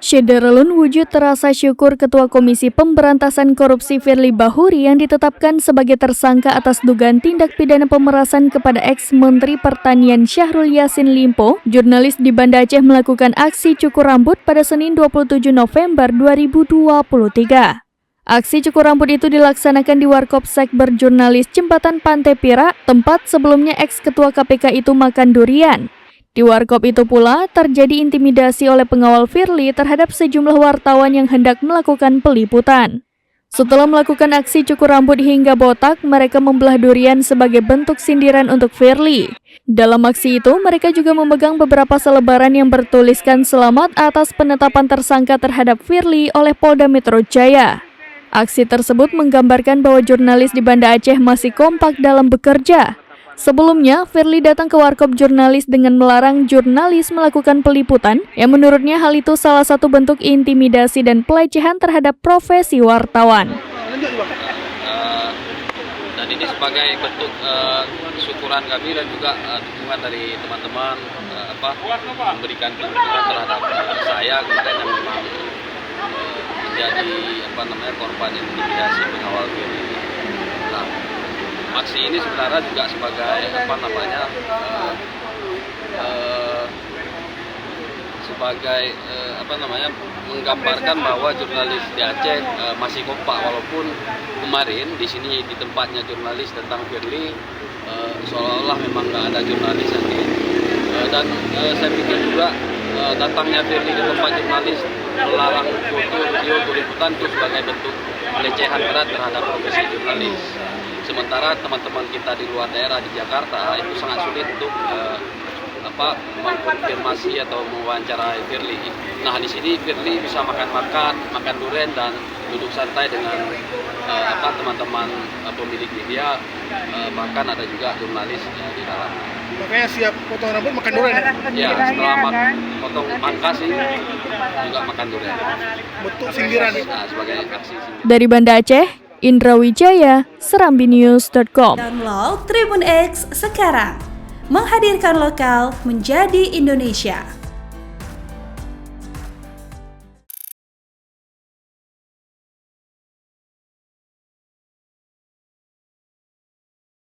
Syederalun wujud rasa syukur Ketua Komisi Pemberantasan Korupsi Firly Bahuri yang ditetapkan sebagai tersangka atas dugaan tindak pidana pemerasan kepada ex-Menteri Pertanian Syahrul Yassin Limpo. Jurnalis di Banda Aceh melakukan aksi cukur rambut pada Senin 27 November 2023. Aksi cukur rambut itu dilaksanakan di Warkop Sekber Jurnalis Jembatan Pantai Pira, tempat sebelumnya ex-ketua KPK itu makan durian. Di warkop itu pula terjadi intimidasi oleh pengawal Firly terhadap sejumlah wartawan yang hendak melakukan peliputan. Setelah melakukan aksi cukur rambut hingga botak, mereka membelah durian sebagai bentuk sindiran untuk Firly. Dalam aksi itu, mereka juga memegang beberapa selebaran yang bertuliskan selamat atas penetapan tersangka terhadap Firly oleh Polda Metro Jaya. Aksi tersebut menggambarkan bahwa jurnalis di Banda Aceh masih kompak dalam bekerja. Sebelumnya, Firly datang ke warkop jurnalis dengan melarang jurnalis melakukan peliputan, yang menurutnya hal itu salah satu bentuk intimidasi dan pelecehan terhadap profesi wartawan. Dan ini sebagai bentuk syukuran kami dan juga dukungan dari teman-teman memberikan dukungan terhadap saya kemarin yang memang menjadi korban intimidasi pengawal Firly. Aksi ini sebenarnya juga sebagai menggambarkan bahwa jurnalis di Aceh masih kompak, walaupun kemarin di sini di tempatnya jurnalis tentang Firly seolah-olah memang nggak ada jurnalis lagi. Dan saya pikir juga datangnya Firly ke tempat jurnalis melarang foto, video, liputan itu sebagai bentuk pelecehan berat terhadap profesi jurnalis. Sementara teman-teman kita di luar daerah di Jakarta itu sangat sulit untuk mengkonfirmasi atau mewawancarai Firly. Nah, di sini Firly bisa makan durian dan duduk santai dengan teman-teman pemilik media, bahkan ada juga jurnalis di dalam. Makanya siap potong rambut makan durian. Ya, setelah potong pangkas juga makan durian. Bentuk sindiran. Nah, sebagai aksi sindiran. Dari Banda Aceh, Indra Wijaya, serambinews.com. Download Tribun X sekarang, menghadirkan lokal menjadi Indonesia.